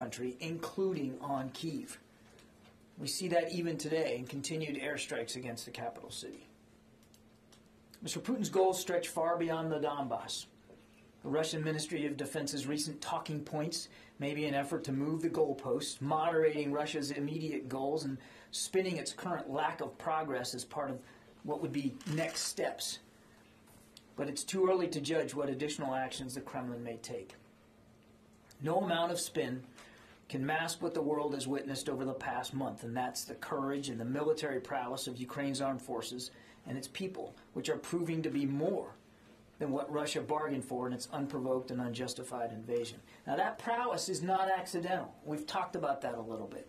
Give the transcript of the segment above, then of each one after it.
country, including on Kyiv. We see that even today in continued airstrikes against the capital city. Mr. Putin's goals stretch far beyond the Donbass. The Russian Ministry of Defense's recent talking points may be an effort to move the goalposts, moderating Russia's immediate goals and spinning its current lack of progress as part of what would be next steps. But it's too early to judge what additional actions the Kremlin may take. No amount of spin can mask what the world has witnessed over the past month, and that's the courage and the military prowess of Ukraine's armed forces and its people, which are proving to be more than what Russia bargained for in its unprovoked and unjustified invasion. Now, that prowess is not accidental. We've talked about that a little bit.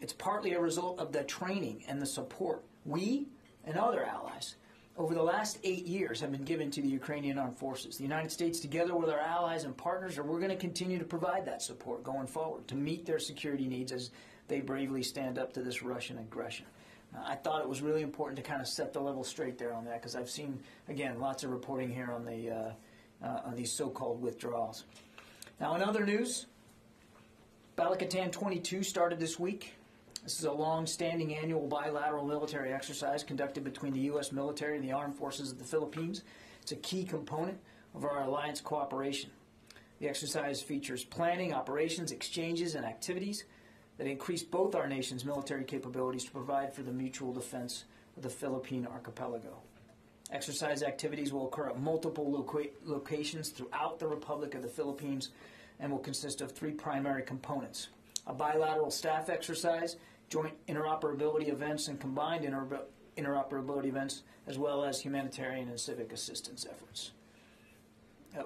It's partly a result of the training and the support we and other allies over the last 8 years have been given to the Ukrainian armed forces. The United States, together with our allies and partners, we're going to continue to provide that support going forward to meet their security needs as they bravely stand up to this Russian aggression. I thought it was really important to kind of set the level straight there on that, because I've seen, again, lots of reporting here on these so-called withdrawals. Now, in other news, Balikatan 22 started this week. This is a long-standing annual bilateral military exercise conducted between the U.S. military and the armed forces of the Philippines. It's a key component of our alliance cooperation. The exercise features planning, operations, exchanges, and activities that increase both our nation's military capabilities to provide for the mutual defense of the Philippine archipelago. Exercise activities will occur at multiple locations throughout the Republic of the Philippines and will consist of 3 primary components: a bilateral staff exercise, joint interoperability events, and combined interoperability events, as well as humanitarian and civic assistance efforts.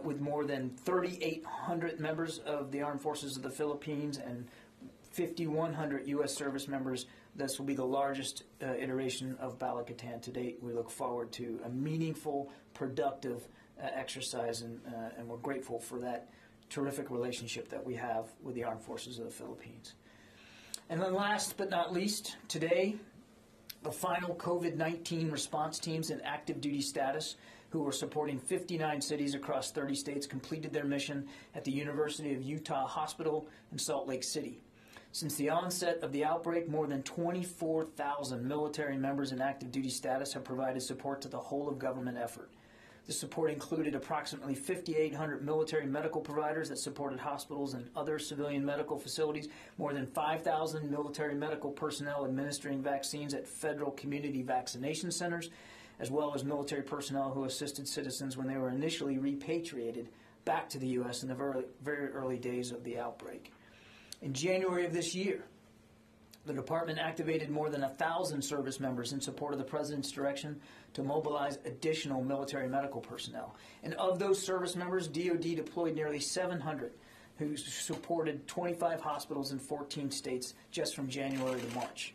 With more than 3,800 members of the Armed Forces of the Philippines and 5,100 U.S. service members, this will be the largest iteration of Balikatan to date. We look forward to a meaningful, productive exercise, and we're grateful for that terrific relationship that we have with the Armed Forces of the Philippines. And then last but not least, today, the final COVID-19 response teams in active duty status who were supporting 59 cities across 30 states completed their mission at the University of Utah Hospital in Salt Lake City. Since the onset of the outbreak, more than 24,000 military members in active duty status have provided support to the whole of government effort. The support included approximately 5,800 military medical providers that supported hospitals and other civilian medical facilities, more than 5,000 military medical personnel administering vaccines at federal community vaccination centers, as well as military personnel who assisted citizens when they were initially repatriated back to the U.S. in the very, very early days of the outbreak. In January of this year, the department activated more than 1,000 service members in support of the President's direction to mobilize additional military medical personnel. And of those service members, DoD deployed nearly 700 who supported 25 hospitals in 14 states just from January to March.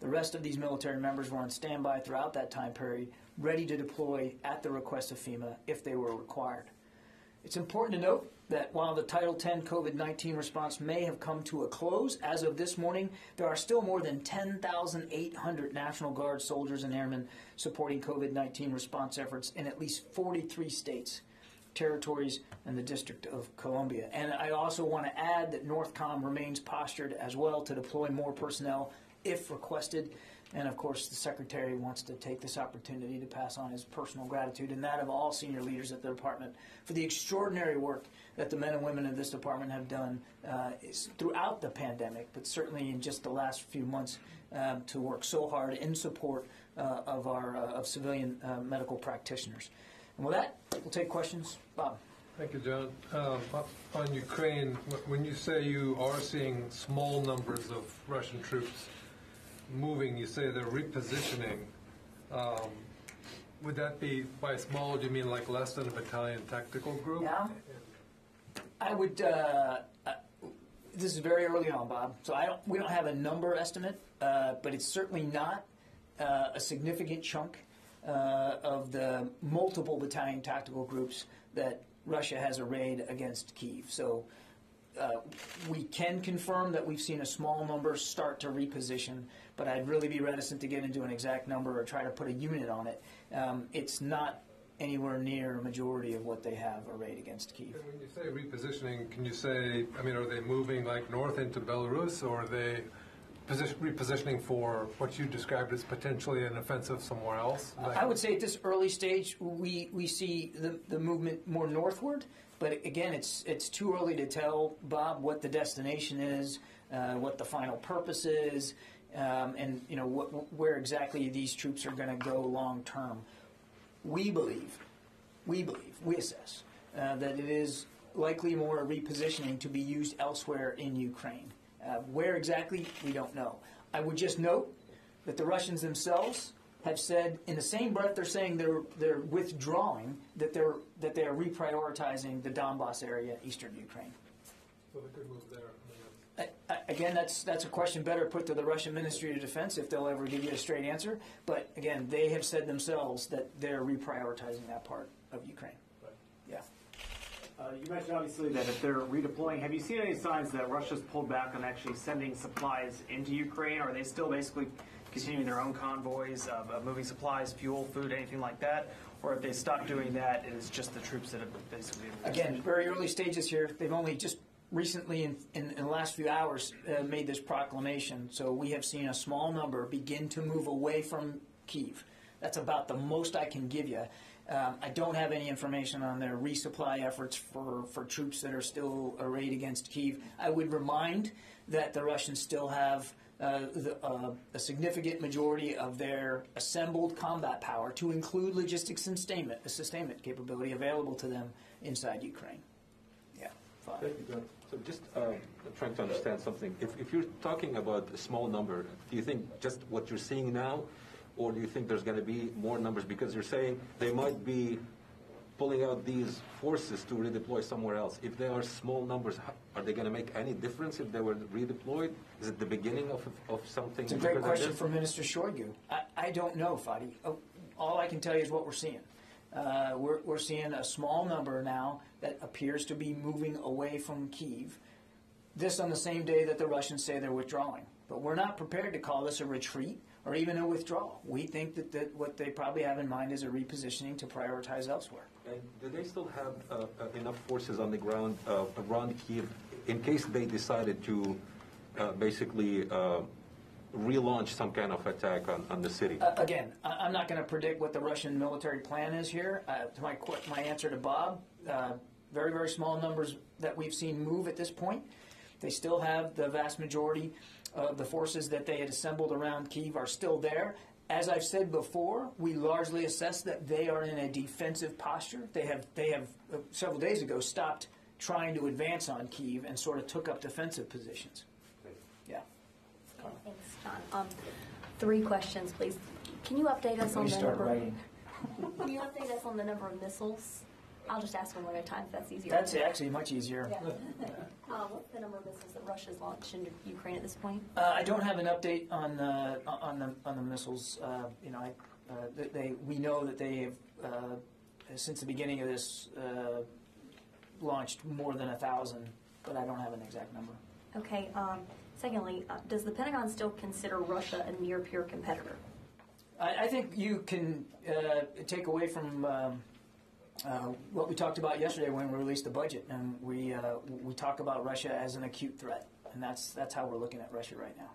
The rest of these military members were on standby throughout that time period, ready to deploy at the request of FEMA if they were required. It's important to note that while the Title X COVID-19 response may have come to a close as of this morning, there are still more than 10,800 National Guard soldiers and airmen supporting COVID-19 response efforts in at least 43 states, territories, and the District of Columbia. And I also want to add that NORTHCOM remains postured as well to deploy more personnel if requested. And, of course, the Secretary wants to take this opportunity to pass on his personal gratitude and that of all senior leaders at the Department for the extraordinary work that the men and women of this Department have done throughout the pandemic, but certainly in just the last few months to work so hard in support of civilian medical practitioners. And with that, we'll take questions. Bob. Thank you, John. On Ukraine, when you say you are seeing small numbers of Russian troops moving, you say they're repositioning. Would that be, by small, do you mean like less than a battalion tactical group? Yeah. I would, this is very early on, Bob, so we don't have a number estimate, but it's certainly not a significant chunk of the multiple battalion tactical groups that Russia has arrayed against Kyiv. So we can confirm that we've seen a small number start to reposition, but I'd really be reticent to get into an exact number or try to put a unit on it. It's not anywhere near a majority of what they have arrayed against Kyiv. And when you say repositioning, can you say, I mean, are they moving like north into Belarus, or are they repositioning for what you described as potentially an offensive somewhere else? I would say at this early stage, we see the movement more northward. But again, it's too early to tell, Bob, what the destination is, what the final purpose is, and where exactly these troops are going to go long term. We assess that it is likely more a repositioning to be used elsewhere in Ukraine. Where exactly, we don't know. I would just note that the Russians themselves have said, in the same breath they're saying they're withdrawing, that they are reprioritizing the Donbass area, eastern Ukraine. So they could move there. Again, that's a question better put to the Russian Ministry of Defense if they'll ever give you a straight answer. But again, they have said themselves that they're reprioritizing that part of Ukraine. Right. Yeah. You mentioned obviously that if they're redeploying, have you seen any signs that Russia's pulled back on actually sending supplies into Ukraine? Or are they still basically continuing their own convoys of moving supplies, fuel, food, anything like that? Or if they stopped doing that, it is just the troops that have basically... Again, very early stages here. They've only just recently, in the last few hours, made this proclamation. So we have seen a small number begin to move away from Kyiv. That's about the most I can give you. I don't have any information on their resupply efforts for troops that are still arrayed against Kyiv. I would remind that the Russians still have a significant majority of their assembled combat power, to include logistics and sustainment capability, available to them inside Ukraine. Yeah, fine. Thank you, John. So just trying to understand something. If you're talking about a small number, do you think just what you're seeing now, or do you think there's going to be more numbers? Because you're saying they might be pulling out these forces to redeploy somewhere else. If they are small numbers, are they going to make any difference if they were redeployed? Is it the beginning of something? It's a great question for Minister Shoigu. I don't know, Fadi. All I can tell you is what we're seeing. We're seeing a small number now that appears to be moving away from Kyiv. This on the same day that the Russians say they're withdrawing. But we're not prepared to call this a retreat or even a withdrawal. We think that what they probably have in mind is a repositioning to prioritize elsewhere. And do they still have enough forces on the ground around Kyiv in case they decided to basically relaunch some kind of attack on the city? Again, I'm not going to predict what the Russian military plan is here. To my answer to Bob, very, very small numbers that we've seen move at this point. They still have the vast majority of the forces that they had assembled around Kyiv are still there. As I've said before, we largely assess that they are in a defensive posture. They have several days ago stopped trying to advance on Kyiv and sort of took up defensive positions. Yeah. Thanks, John. 3 questions, please. Can you update us on the number? Can you update us on the number of missiles? I'll just ask one at a time if that's easier. That's actually much easier. Yeah. What's the number of missiles that Russia's launched into Ukraine at this point? I don't have an update on the missiles. We know that they have since the beginning of this launched more than 1,000, but I don't have an exact number. Okay. Secondly, does the Pentagon still consider Russia a near-peer competitor? I think you can take away from what we talked about yesterday when we released the budget, and we talk about Russia as an acute threat, and that's how we're looking at Russia right now.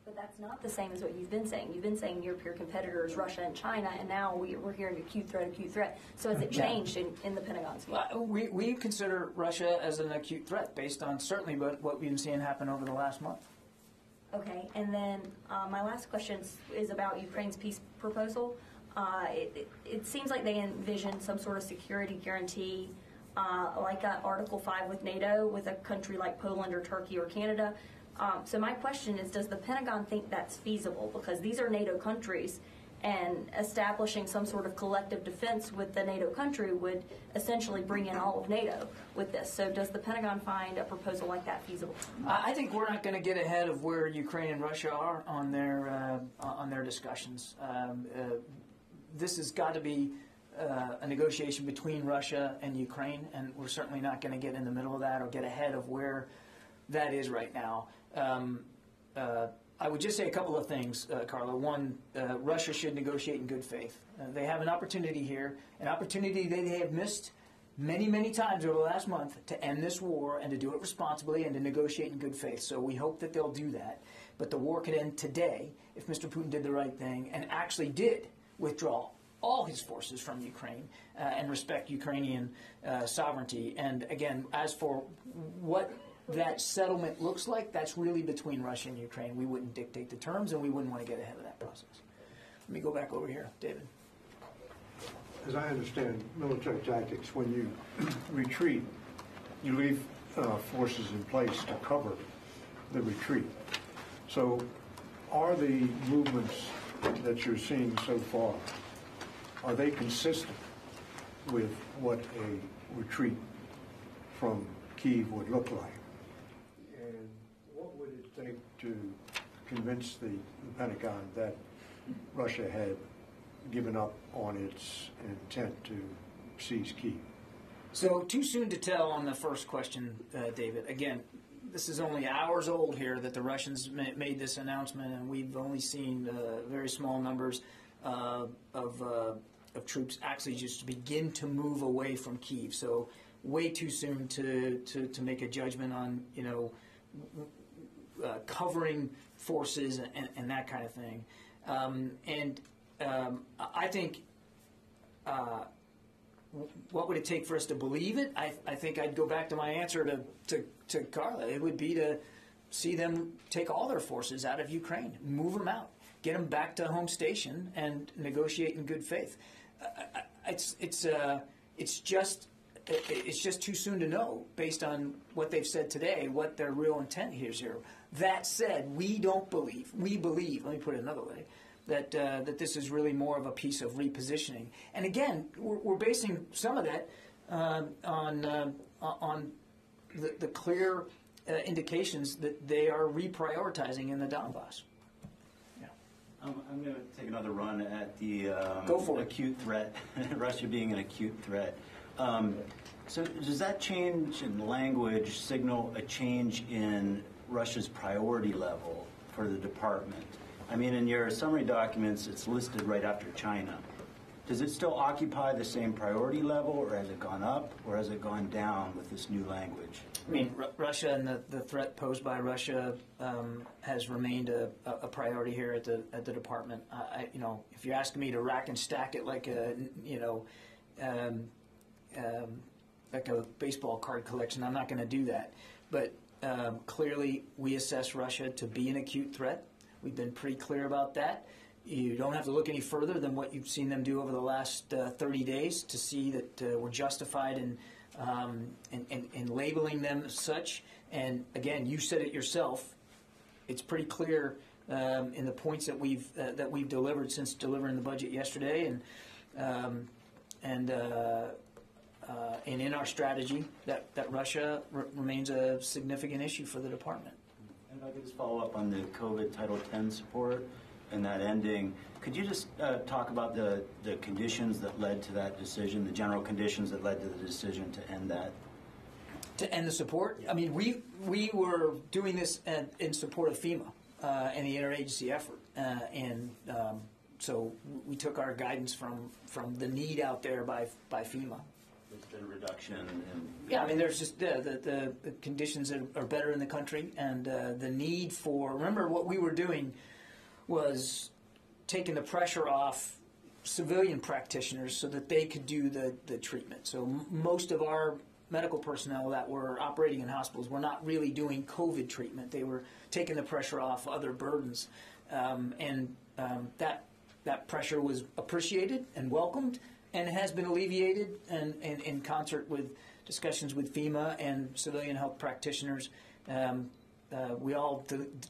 But that's not the same as what you've been saying. You've been saying near-peer competitors, Russia and China, and now we're hearing acute threat. So has it changed in the Pentagon's view? We consider Russia as an acute threat based on certainly what we've been seeing happen over the last month. Okay, and then my last question is about Ukraine's peace proposal. It seems like they envision some sort of security guarantee, like Article 5 with NATO, with a country like Poland or Turkey or Canada. So my question is, does the Pentagon think that's feasible? Because these are NATO countries, and establishing some sort of collective defense with the NATO country would essentially bring in all of NATO with this. So does the Pentagon find a proposal like that feasible? I think we're not going to get ahead of where Ukraine and Russia are on their discussions. This has got to be a negotiation between Russia and Ukraine, and we're certainly not going to get in the middle of that or get ahead of where that is right now. I would just say a couple of things, Carla. One, Russia should negotiate in good faith. They have an opportunity here, an opportunity they have missed many, many times over the last month to end this war and to do it responsibly and to negotiate in good faith. So we hope that they'll do that. But the war could end today if Mr. Putin did the right thing and actually did withdraw all his forces from Ukraine and respect Ukrainian sovereignty. And again, as for what that settlement looks like, that's really between Russia and Ukraine. We wouldn't dictate the terms, and we wouldn't want to get ahead of that process. Let me go back over here, David. As I understand military tactics, when you retreat, you leave forces in place to cover the retreat. So are the movements that you're seeing so far, are they consistent with what a retreat from Kyiv would look like? And what would it take to convince the Pentagon that Russia had given up on its intent to seize Kyiv? So too soon to tell on the first question, David. Again, this is only hours old here that the Russians made this announcement, and we've only seen very small numbers of troops actually just begin to move away from Kyiv. So way too soon to make a judgment on, covering forces and that kind of thing. I think what would it take for us to believe it? I think I'd go back to my answer to Carla. It would be to see them take all their forces out of Ukraine, move them out, get them back to home station, and negotiate in good faith. It's just too soon to know, based on what they've said today, what their real intent is here. That said, we believe, let me put it another way, that this is really more of a piece of repositioning. And again, we're basing some of that on the clear indications that they are reprioritizing in the Donbass. I'm going to take another run at the Go for it. Acute threat, Russia being an acute threat. So does that change in language signal a change in Russia's priority level for the department? I mean, in your summary documents, it's listed right after China. Does it still occupy the same priority level, or has it gone up, or has it gone down with this new language? I mean, Russia and the threat posed by Russia has remained a priority here at the department. If you're asking me to rack and stack it like a baseball card collection, I'm not going to do that. But clearly, we assess Russia to be an acute threat. We've been pretty clear about that. You don't have to look any further than what you've seen them do over the last 30 days to see that we're justified in labeling them as such. And again, you said it yourself. It's pretty clear in the points that we've delivered since delivering the budget yesterday, and in our strategy that Russia remains a significant issue for the department. And if I could just follow up on the COVID Title X support and that ending, could you just talk about the conditions that led to that decision, the general conditions that led to the decision to end that? To end the support? I mean, we were doing this in support of FEMA and the interagency effort, so we took our guidance from the need out there by FEMA. There's been a reduction in... Yeah, I mean, there's just the conditions are better in the country, and the need for... Remember, what we were doing was taking the pressure off civilian practitioners so that they could do the treatment. So most of our medical personnel that were operating in hospitals were not really doing COVID treatment. They were taking the pressure off other burdens. That pressure was appreciated and welcomed, and has been alleviated, and in concert with discussions with FEMA and civilian health practitioners. We all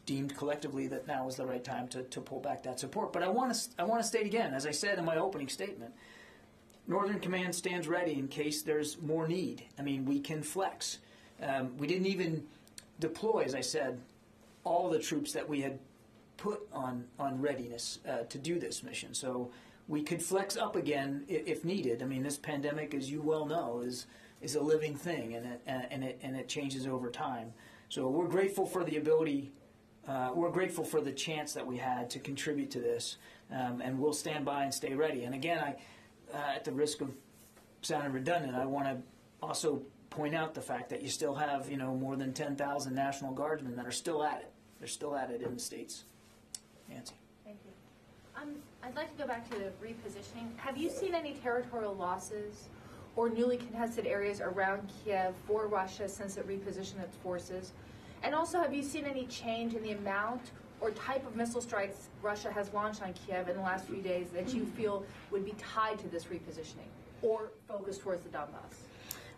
deemed collectively that now was the right time to pull back that support. But I want to state again, as I said in my opening statement, Northern Command stands ready in case there's more need. I mean, we can flex. We didn't even deploy, as I said, all the troops that we had put on readiness to do this mission. So we could flex up again if needed. I mean, this pandemic, as you well know, is a living thing, and it changes over time. So we're grateful for the ability we're grateful for the chance that we had to contribute to this, and we'll stand by and stay ready. And again, at the risk of sounding redundant, I want to also point out the fact that you still have, more than 10,000 National Guardsmen that are still at it. They're still at it in the States. Nancy. Thank you. I'd like to go back to the repositioning. Have you seen any territorial losses or newly contested areas around Kyiv for Russia since it repositioned its forces? And also, have you seen any change in the amount or type of missile strikes Russia has launched on Kyiv in the last few days that you feel would be tied to this repositioning or focused towards the Donbass?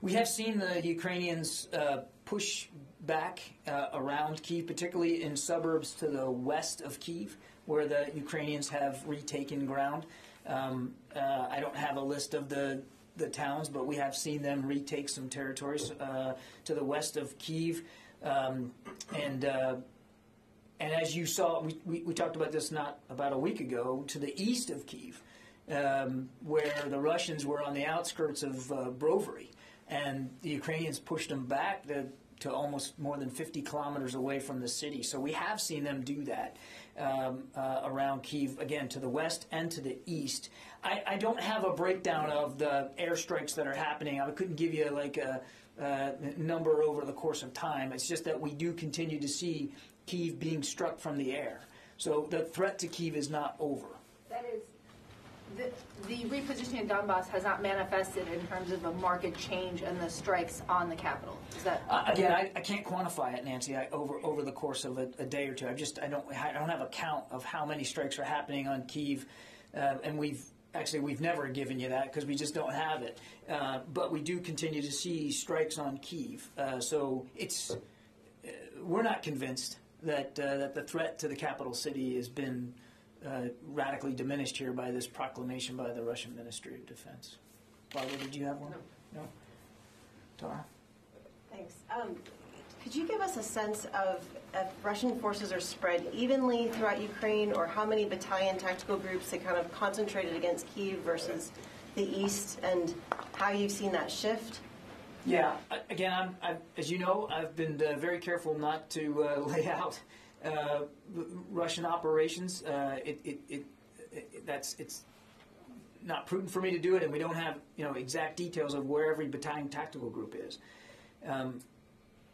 We have seen the Ukrainians push back around Kyiv, particularly in suburbs to the west of Kyiv, where the Ukrainians have retaken ground. I don't have a list of the towns, but we have seen them retake some territories to the west of Kyiv. And as you saw, we talked about this not about a week ago, to the east of Kyiv, where the Russians were on the outskirts of Brovary, and the Ukrainians pushed them back to almost more than 50 kilometers away from the city. So we have seen them do that around Kyiv, again, to the west and to the east. I don't have a breakdown of the airstrikes that are happening. I couldn't give you like a number over the course of time. It's just that we do continue to see Kyiv being struck from the air. So the threat to Kyiv is not over. That is, the repositioning of Donbass has not manifested in terms of a market change in the strikes on the capital. Is that again? I can't quantify it, Nancy. Over the course of a day or two, I don't have a count of how many strikes are happening on Kyiv, and we've never given you that because we just don't have it. But we do continue to see strikes on Kyiv. So we're not convinced that the threat to the capital city has been radically diminished here by this proclamation by the Russian Ministry of Defense. Barbara, did you have one? No? Tara? Thanks. Could you give us a sense of if Russian forces are spread evenly throughout Ukraine, or how many battalion tactical groups they kind of concentrated against Kyiv versus the east, and how you've seen that shift? Yeah. Again, as you know, I've been very careful not to lay out Russian operations. It's not prudent for me to do it, and we don't have exact details of where every battalion tactical group is.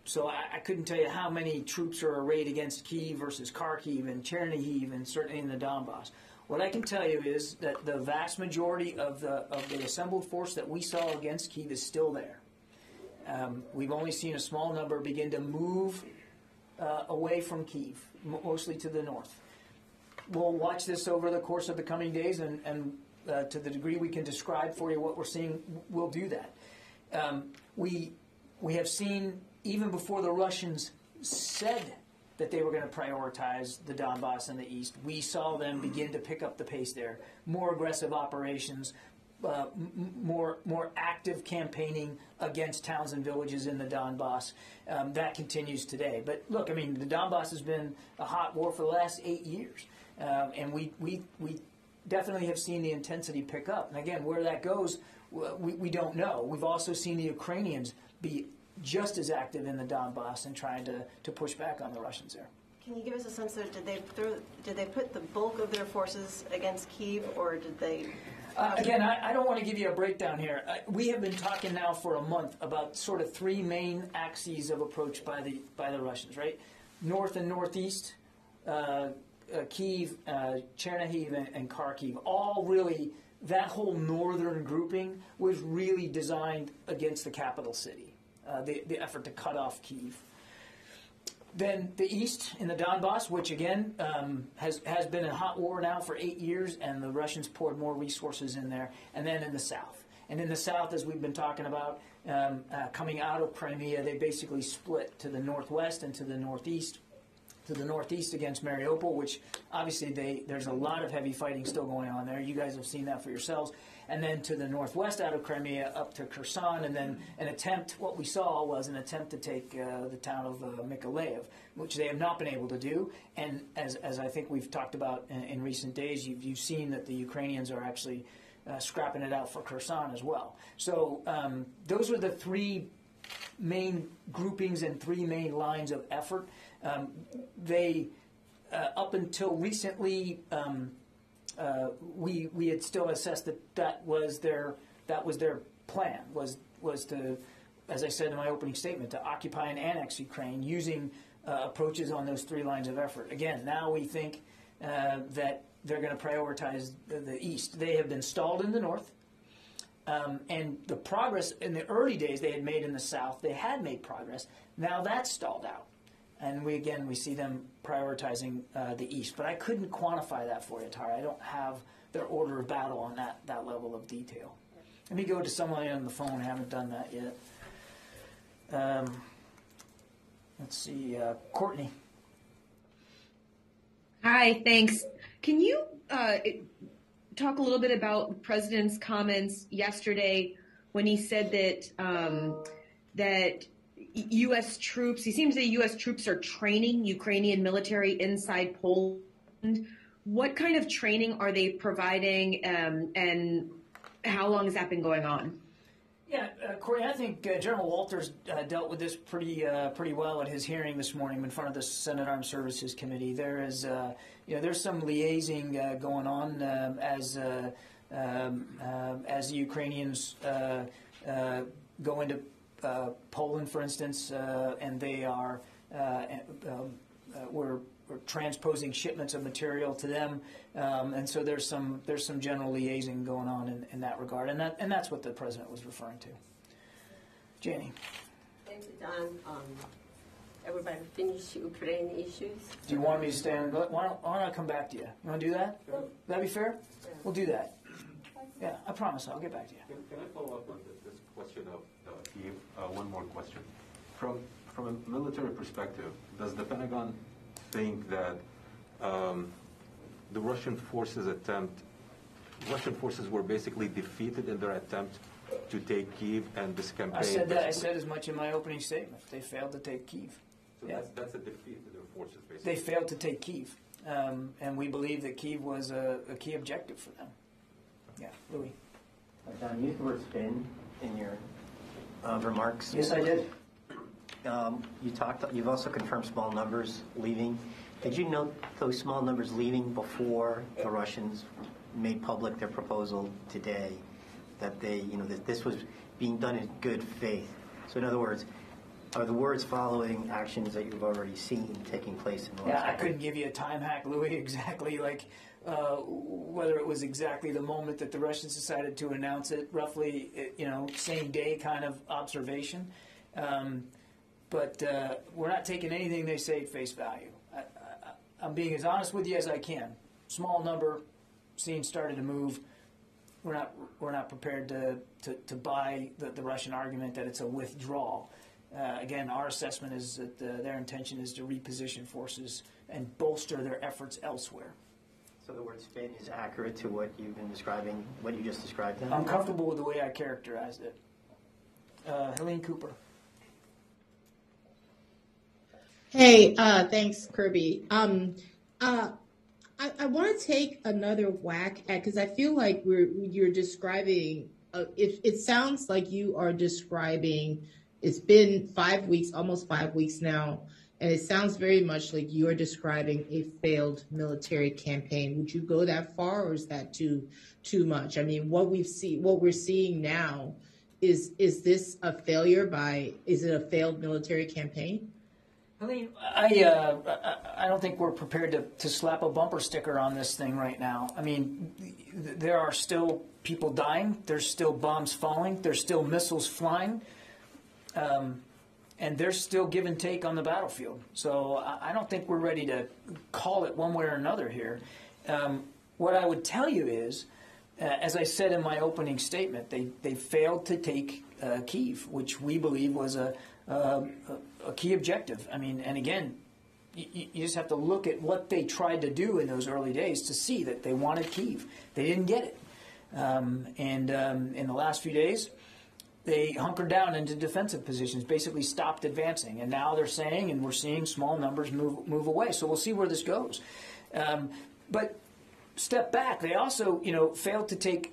So I couldn't tell you how many troops are arrayed against Kyiv versus Kharkiv and Chernihiv, and certainly in the Donbass. What I can tell you is that the vast majority of the assembled force that we saw against Kyiv is still there. We've only seen a small number begin to move away from Kyiv, mostly to the north. We'll watch this over the course of the coming days, and to the degree we can describe for you what we're seeing, we'll do that. We have seen, even before the Russians said that they were going to prioritize the Donbass and the east, we saw them begin to pick up the pace there. More aggressive operations, more active campaigning against towns and villages in the Donbass. That continues today. But look, the Donbass has been a hot war for the last 8 years, and we definitely have seen the intensity pick up. And again, where that goes, we don't know. We've also seen the Ukrainians be just as active in the Donbass and trying to push back on the Russians there. Can you give us a sense of, did they put the bulk of their forces against Kyiv, or did they? Again, I don't want to give you a breakdown here. We have been talking now for a month about sort of three main axes of approach by the Russians, right? North and northeast, Kyiv, Chernihiv, and Kharkiv. All really, that whole northern grouping was really designed against the capital city. The effort to cut off Kyiv. Then the east in the Donbass, which again has been a hot war now for 8 years, and the Russians poured more resources in there. And then in the south. And in the south, as we've been talking about, coming out of Crimea, they basically split to the northwest and to the northeast. To the northeast against Mariupol, which obviously there's a lot of heavy fighting still going on there. You guys have seen that for yourselves. And then to the northwest out of Crimea up to Kherson, and then what we saw was an attempt to take the town of Mykolaiv, which they have not been able to do. And as I think we've talked about in recent days, you've seen that the Ukrainians are actually scrapping it out for Kherson as well. So those are the three main groupings and three main lines of effort. They up until recently, we had still assessed that was their plan was to, as I said in my opening statement, to occupy and annex Ukraine using approaches on those three lines of effort. Again, now we think that they're going to prioritize the east. They have been stalled in the north. And the progress in the early days they had made in the south, they had made progress. Now that's stalled out. And we see them prioritizing the east. But I couldn't quantify that for you, Tara. I don't have their order of battle on that level of detail. Let me go to someone on the phone. I haven't done that yet. Let's see, Courtney. Hi, thanks. Can you talk a little bit about the president's comments yesterday when he said that U.S. troops, he seems that U.S. troops are training Ukrainian military inside Poland. What kind of training are they providing, and how long has that been going on? Yeah, Corey, I think General Walters dealt with this pretty well at his hearing this morning in front of the Senate Armed Services Committee. There is, there's some liaising going on as the Ukrainians go into Poland, for instance, and they are we're transposing shipments of material to them, and so there's some general liaising going on in that regard, and that's what the president was referring to. Janie. Thank you, Don. Everybody finish Ukraine issues. Do you want me to stand? Why don't I come back to you? You want to do that? Sure. Would that be fair? Yeah. We'll do that. Yeah, I promise. I'll get back to you. Can I follow up on this question of Kyiv? One more question. From a military perspective, does the Pentagon think that the Russian forces were basically defeated in their attempt to take Kyiv, and this campaign? I said that. I said as much in my opening statement. They failed to take Kyiv. So yeah. that's a defeat to their forces, basically. They failed to take Kyiv, and we believe that Kyiv was a key objective for them. Yeah, Louis. Don, you used the word spin in your remarks. Yes, I did. You've also confirmed small numbers leaving. Did you note those small numbers leaving before the Russians made public their proposal today, that that this was being done in good faith? So in other words, are the words following actions that you've already seen taking place in the last? Yeah, I couldn't give you a time hack, Louis, exactly whether it was exactly the moment that the Russians decided to announce it, roughly, same day kind of observation. But we're not taking anything they say at face value. I'm being as honest with you as I can. Small number, scenes started to move. We're not prepared to buy the Russian argument that it's a withdrawal. Again, our assessment is that their intention is to reposition forces and bolster their efforts elsewhere. So the word spin is accurate to what you've been describing, what you just described then? I'm comfortable with the way I characterized it. Helene Cooper. Hey, thanks, Kirby. I want to take another whack at, because I feel like you're describing. It sounds like you are describing. It's been 5 weeks, almost 5 weeks now, and it sounds very much like you are describing a failed military campaign. Would you go that far, or is that too much? I mean, what we're seeing now is this a failure is it a failed military campaign? Helene, I don't think we're prepared to slap a bumper sticker on this thing right now. I mean, there are still people dying. There's still bombs falling. There's still missiles flying. And there's still give and take on the battlefield. So I don't think we're ready to call it one way or another here. What I would tell you is, as I said in my opening statement, they failed to take Kyiv, which we believe was a key objective. I mean, and again, you just have to look at what they tried to do in those early days to see that they wanted Kyiv. They didn't get it. And in the last few days, they hunkered down into defensive positions, basically stopped advancing. And now they're saying, and we're seeing small numbers move away. So we'll see where this goes. But step back, they also, failed to take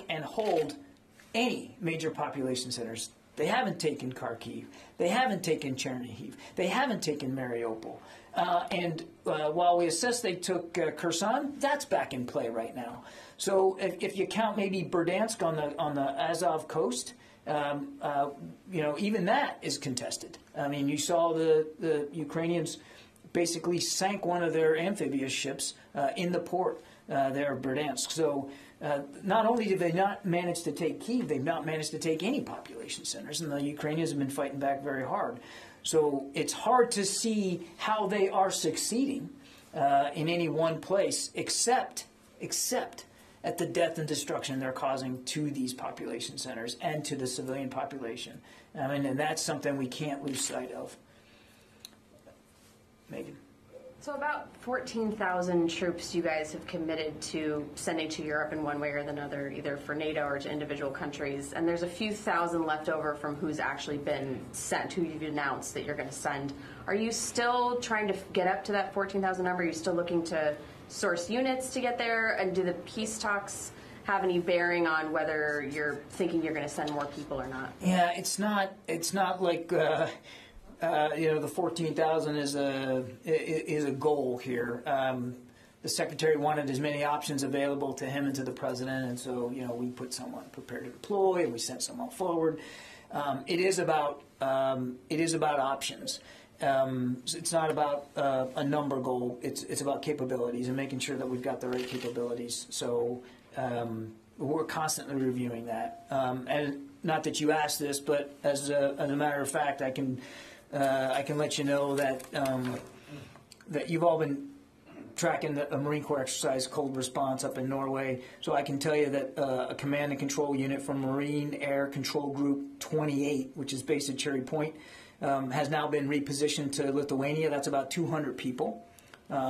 and hold any major population centers. They haven't taken Kharkiv. They haven't taken Chernihiv. They haven't taken Mariupol. And while we assess they took Kherson, that's back in play right now. So if you count maybe Berdansk on the Azov coast, even that is contested. I mean, you saw the Ukrainians basically sank one of their amphibious ships in the port there of Berdansk. So not only did they not manage to take Kyiv, they've not managed to take any population centers, and the Ukrainians have been fighting back very hard. So it's hard to see how they are succeeding in any one place, except at the death and destruction they're causing to these population centers and to the civilian population. And that's something we can't lose sight of. Megan. So about 14,000 troops you guys have committed to sending to Europe in one way or another, either for NATO or to individual countries. And there's a few thousand left over from who's actually been sent, who you've announced that you're going to send. Are you still trying to get up to that 14,000 number? Are you still looking to source units to get there? And do the peace talks have any bearing on whether you're thinking you're going to send more people or not? Yeah, it's not like the 14,000 is a goal here. The secretary wanted as many options available to him and to the president, and so we put someone prepared to deploy, and we sent someone forward. It is about options. It's not about a number goal. It's about capabilities and making sure that we've got the right capabilities. So we're constantly reviewing that. And not that you asked this, but as a matter of fact, I can let you know that that you've all been tracking a Marine Corps exercise, Cold Response, up in Norway. So I can tell you that a command and control unit from Marine Air Control Group 28, which is based at Cherry Point, has now been repositioned to Lithuania. That's about 200 people.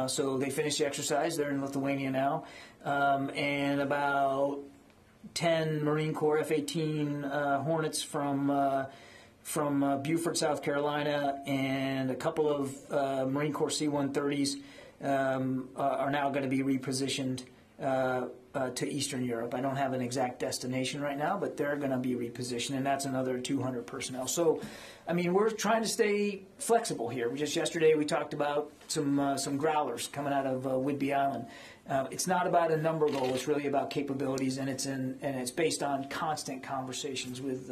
So they finished the exercise. They're in Lithuania now. And about 10 Marine Corps F-18 Hornets from Beaufort, South Carolina, and a couple of Marine Corps C-130s are now going to be repositioned to Eastern Europe. I don't have an exact destination right now, but they're going to be repositioned, and that's another 200 personnel. So, I mean, we're trying to stay flexible here. Just yesterday we talked about some growlers coming out of Whidbey Island. It's not about a number goal. It's really about capabilities, and it's based on constant conversations with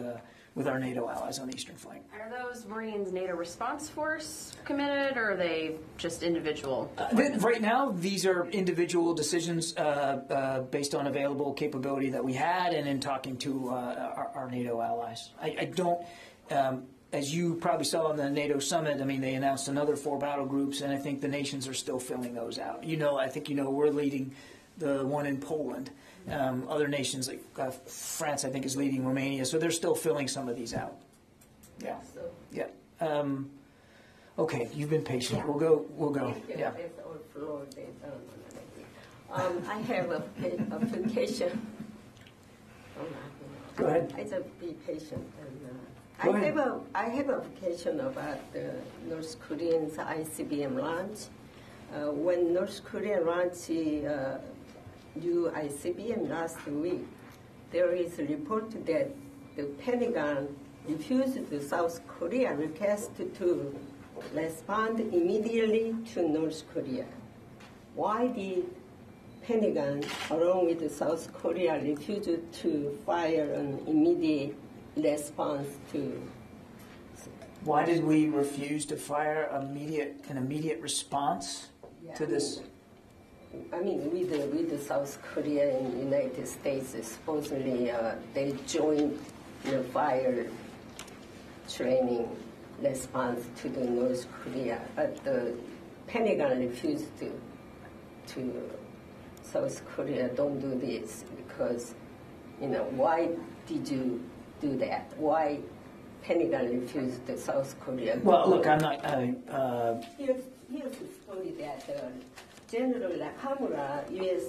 our NATO allies on the eastern flank. Are those Marines NATO response force committed, or are they just individual? Right now, these are individual decisions based on available capability that we had and in talking to our NATO allies. I don't, as you probably saw on the NATO summit, I mean, they announced another 4 battle groups, and I think the nations are still filling those out. I think we're leading the one in Poland. Other nations like France, I think, is leading Romania, so they're still filling some of these out. Yeah, yeah. Okay, you've been patient. Yeah. We'll go. Yeah. I have a application. Go ahead. I just be patient. Go ahead. I have an application about the North Korean's ICBM launch. When North Korea launched new ICBM last week, there is a report that the Pentagon refused the South Korea request to respond immediately to North Korea. Why did Pentagon, along with the South Korea, refuse to fire an immediate response to? Why did we refuse to fire an immediate response to this? I mean, with the South Korea and United States, supposedly they joined fire training response to the North Korea, but the Pentagon refused to South Korea, don't do this, because, why did you do that? Why Pentagon refused the South Korea? Well, look, I'm not... Here's the story that General Nakamura, U.S.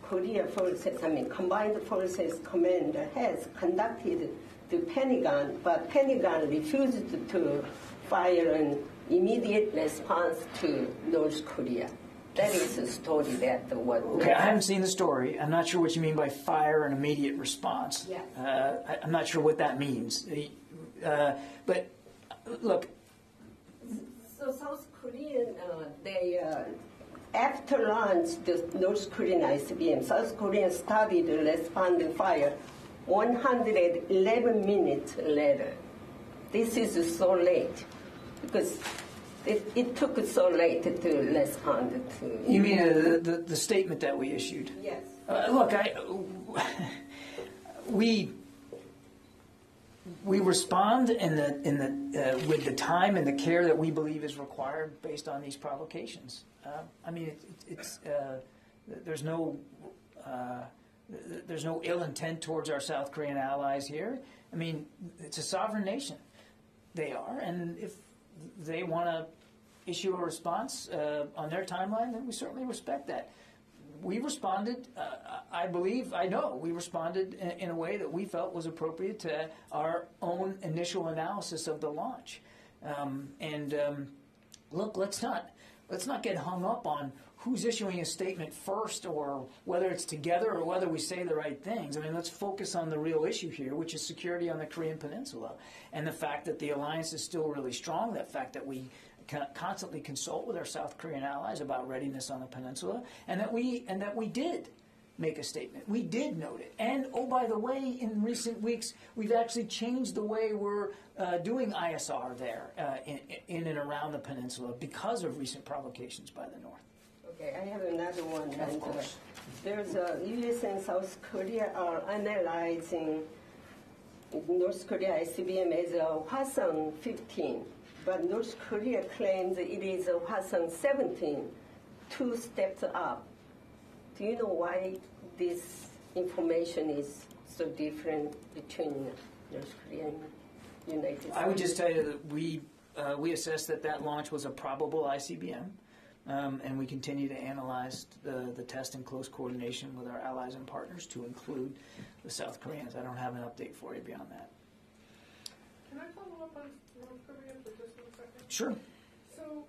Korea Forces, Combined Forces Commander, has conducted the Pentagon, but Pentagon refused to fire an immediate response to North Korea. That is the story that what... Okay, I haven't seen the story. I'm not sure what you mean by fire an immediate response. Yeah. I'm not sure what that means. But look. So South Korean, they after launch the North Korean ICBM, South Korea started responding fire 111 minutes later. This is so late because it took so late to respond to. You mean the statement that we issued? Yes. Look, we respond with the time and the care that we believe is required based on these provocations. I mean, there's no ill intent towards our South Korean allies here. I mean, it's a sovereign nation. They are, and if they want to issue a response on their timeline, then we certainly respect that. We responded, we responded in a way that we felt was appropriate to our own initial analysis of the launch. Look, let's not get hung up on who's issuing a statement first or whether it's together or whether we say the right things. I mean, let's focus on the real issue here, which is security on the Korean Peninsula, and the fact that the alliance is still really strong, the fact that we constantly consult with our South Korean allies about readiness on the peninsula, and that we did make a statement. We did note it. And, oh, by the way, in recent weeks, we've actually changed the way we're doing ISR there in and around the peninsula because of recent provocations by the North. Okay, I have another one. Of course. There's U.S. and South Korea are analyzing North Korea ICBM as a Hwasong 15. But North Korea claims it is a Hwasong 17, 2 steps up. Do you know why this information is so different between North Korea and United States? I would just tell you that we assessed that launch was a probable ICBM, and we continue to analyze the test in close coordination with our allies and partners to include the South Koreans. I don't have an update for you beyond that. Can I follow up on North Korea for just 1 second? Sure. So,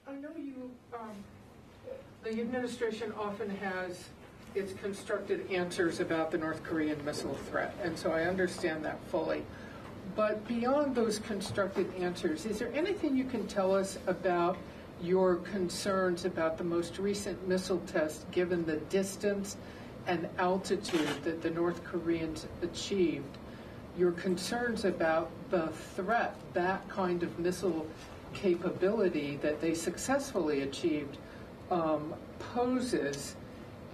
I know the administration often has its constructed answers about the North Korean missile threat, and so I understand that fully. But beyond those constructed answers, is there anything you can tell us about your concerns about the most recent missile test, given the distance and altitude that the North Koreans achieved? Your concerns about the threat that kind of missile capability that they successfully achieved poses,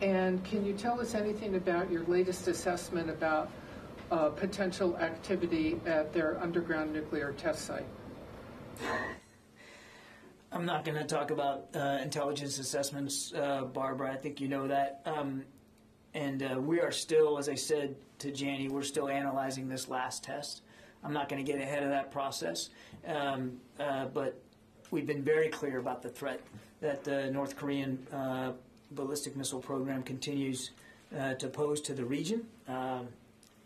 and can you tell us anything about your latest assessment about potential activity at their underground nuclear test site? I'm not going to talk about intelligence assessments, Barbara. I think you know that. And we are still, as I said to Janie, we're still analyzing this last test. I'm not going to get ahead of that process. But we've been very clear about the threat that the North Korean ballistic missile program continues to pose to the region.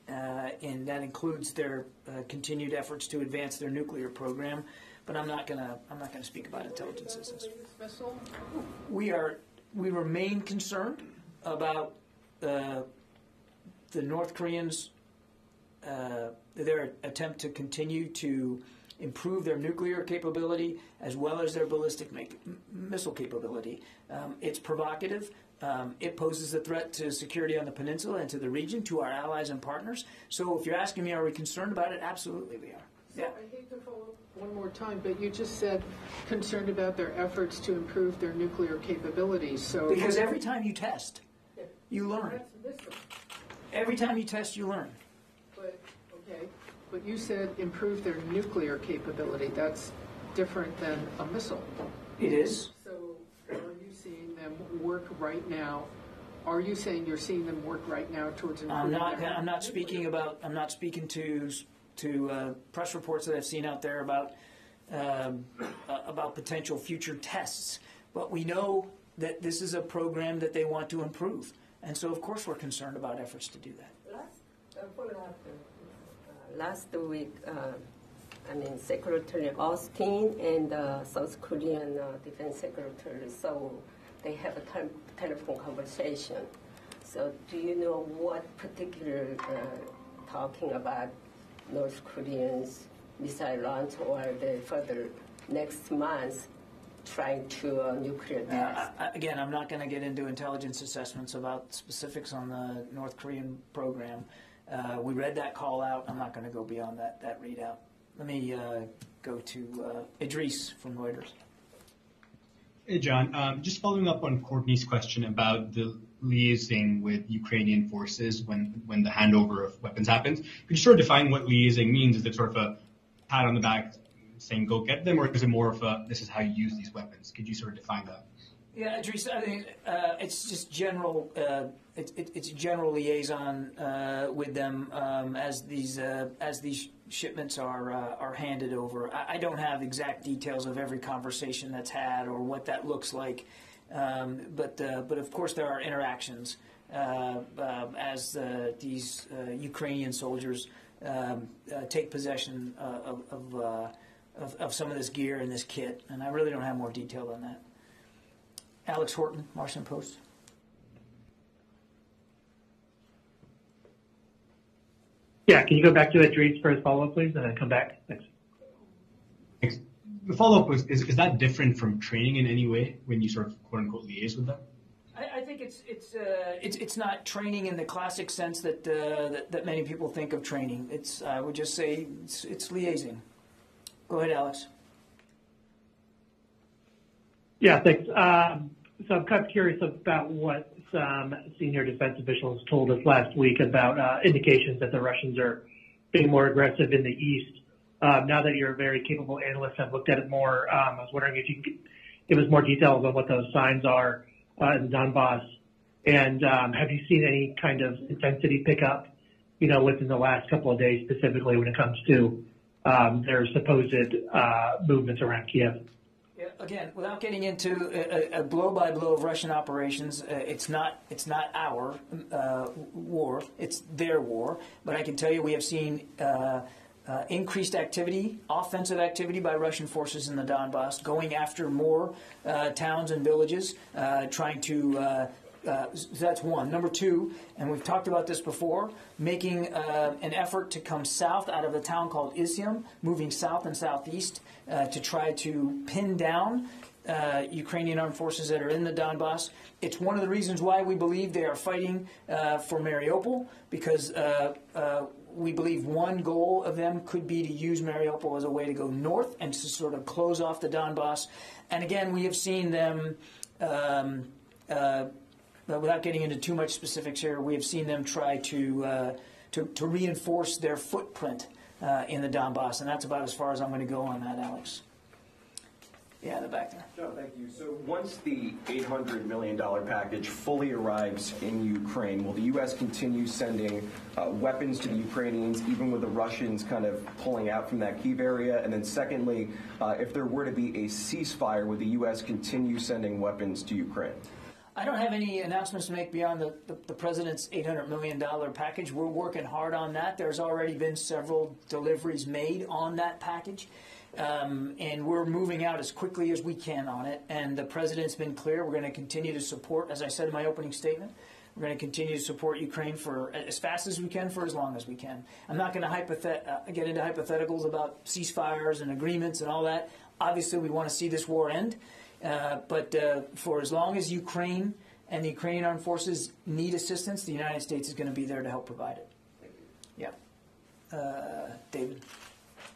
And that includes their continued efforts to advance their nuclear program. But I'm not going to speak about intelligence systems. We remain concerned about the North Koreans, their attempt to continue to improve their nuclear capability as well as their ballistic missile capability. It's provocative. It poses a threat to security on the peninsula and to the region, to our allies and partners. So if you're asking me, are we concerned about it? Absolutely we are. So yeah. I hate to follow up one more time, but you just said concerned about their efforts to improve their nuclear capabilities. So because every time you test, you learn. Every time you test, you learn. But you said improve their nuclear capability. That's different than a missile. It is. So are you seeing them work right now? Are you saying you're seeing them work right now towards improving? I'm not speaking about. I'm not speaking to press reports that I've seen out there about potential future tests. But we know that this is a program that they want to improve, and so of course we're concerned about efforts to do that. Last week, Secretary Austin and South Korean Defense Secretary, so they have a telephone conversation. So do you know what particular talking about North Koreans missile launch, or the further next month trying to nuclear test? Again, I'm not going to get into intelligence assessments about specifics on the North Korean program. We read that call out. I'm not going to go beyond that readout. Let me go to Idris from Reuters. Hey, John. Just following up on Courtney's question about the liaising with Ukrainian forces when the handover of weapons happens. Could you sort of define what liaising means? Is it sort of a pat on the back saying go get them, or is it more of a this is how you use these weapons? Could you sort of define that? Yeah, Idris, I think it's just general. It's a general liaison with them as these shipments are handed over. I don't have exact details of every conversation that's had or what that looks like, but of course there are interactions as these Ukrainian soldiers take possession of some of this gear and this kit, and I really don't have more detail than that. Alex Horton, Washington Post. Yeah, can you go back to Idris for his follow-up, please, and then come back? Thanks. Thanks. The follow-up was, is that different from training in any way when you sort of quote-unquote liaise with them? I think it's not training in the classic sense that many people think of training. I would just say it's liaising. Go ahead, Alex. Yeah, thanks. So I'm kind of curious about what some senior defense officials told us last week about indications that the Russians are being more aggressive in the east. Now that you're a very capable analyst, have looked at it more. I was wondering if you could give us more details on what those signs are in Donbass, and have you seen any kind of intensity pickup, within the last couple of days, specifically when it comes to their supposed movements around Kyiv? Yeah, again, without getting into a blow-by-blow of Russian operations, it's not our war, it's their war. But I can tell you we have seen increased activity, offensive activity by Russian forces in the Donbass, going after more towns and villages, trying to so that's one. Number two, and we've talked about this before, making an effort to come south out of a town called Izium, moving south and southeast to try to pin down Ukrainian armed forces that are in the Donbass. It's one of the reasons why we believe they are fighting for Mariupol, because we believe one goal of them could be to use Mariupol as a way to go north and to sort of close off the Donbass. And again, we have seen them without getting into too much specifics here, we have seen them try to reinforce their footprint in the Donbass, and that's about as far as I'm going to go on that, Alex. Yeah, in the back there. John, thank you. So once the $800 million package fully arrives in Ukraine, will the U.S. continue sending weapons to the Ukrainians, even with the Russians kind of pulling out from that Kyiv area? And then secondly, if there were to be a ceasefire, would the U.S. continue sending weapons to Ukraine? I don't have any announcements to make beyond the president's $800 million package. We're working hard on that. There's already been several deliveries made on that package, and we're moving out as quickly as we can on it. And the president's been clear. We're going to continue to support, as I said in my opening statement, we're going to continue to support Ukraine for as fast as we can for as long as we can. I'm not going to get into hypotheticals about ceasefires and agreements and all that. Obviously, we want to see this war end. But for as long as Ukraine and the Ukrainian armed forces need assistance, the United States is going to be there to help provide it. Yeah. David.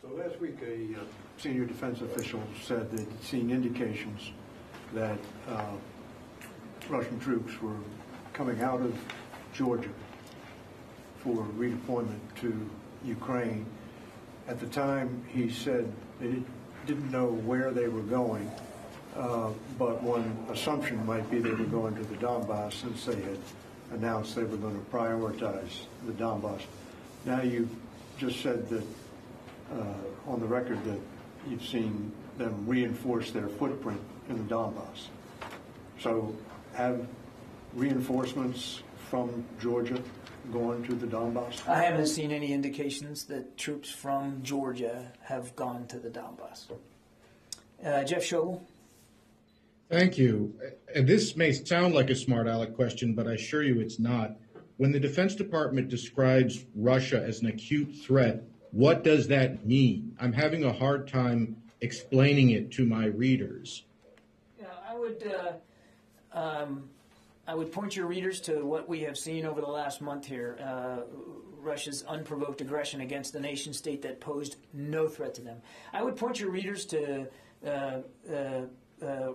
So last week, a senior defense official said that he'd seen indications that Russian troops were coming out of Georgia for redeployment to Ukraine. At the time, he said they didn't know where they were going. But one assumption might be they were going to the Donbass, since they had announced they were going to prioritize the Donbass. Now you just said that on the record that you've seen them reinforce their footprint in the Donbass. So have reinforcements from Georgia gone to the Donbass? I haven't seen any indications that troops from Georgia have gone to the Donbass. Jeff Schogel. Thank you. And this may sound like a smart aleck question, but I assure you it's not. When the Defense Department describes Russia as an acute threat, What does that mean? I'm having a hard time explaining it to my readers. Yeah, I would point your readers to what we have seen over the last month here. Russia's unprovoked aggression against a nation state that posed no threat to them. I would point your readers to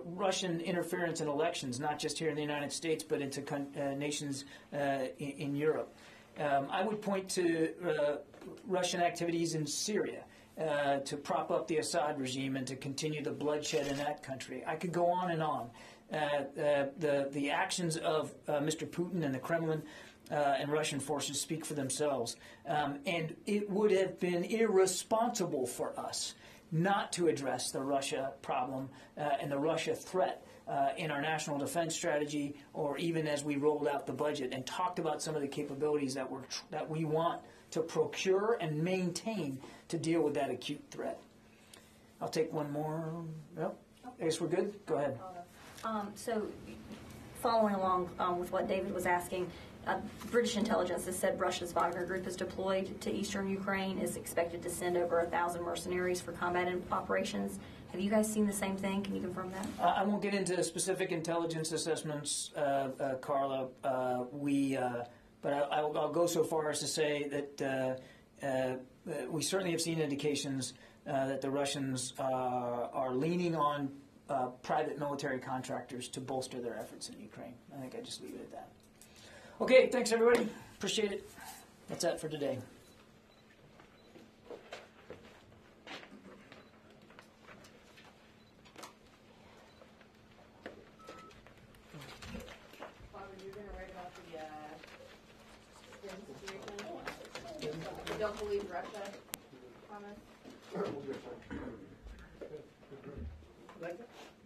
Russian interference in elections, not just here in the United States, but into nations in Europe. I would point to Russian activities in Syria to prop up the Assad regime and to continue the bloodshed in that country. I could go on and on. The actions of Mr. Putin and the Kremlin and Russian forces speak for themselves. And it would have been irresponsible for us not to address the Russia problem and the Russia threat in our national defense strategy, or even as we rolled out the budget and talked about some of the capabilities that we want to procure and maintain to deal with that acute threat. I'll take one more. Yep. I guess we're good. Go ahead. So, following along with what David was asking, British intelligence has said Russia's Wagner Group is deployed to eastern Ukraine, is expected to send over 1,000 mercenaries for combat operations. Have you guys seen the same thing? Can you confirm that? I won't get into specific intelligence assessments, Carla. But I'll go so far as to say that we certainly have seen indications that the Russians are leaning on private military contractors to bolster their efforts in Ukraine. I think I just leave it at that. Okay, thanks everybody. Appreciate it. That's that for today. You don't believe Russia, Thomas?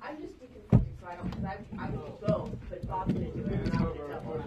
I'm just confused, so I don't, because I would both, but Bob's going to do it, and I'm going to double up.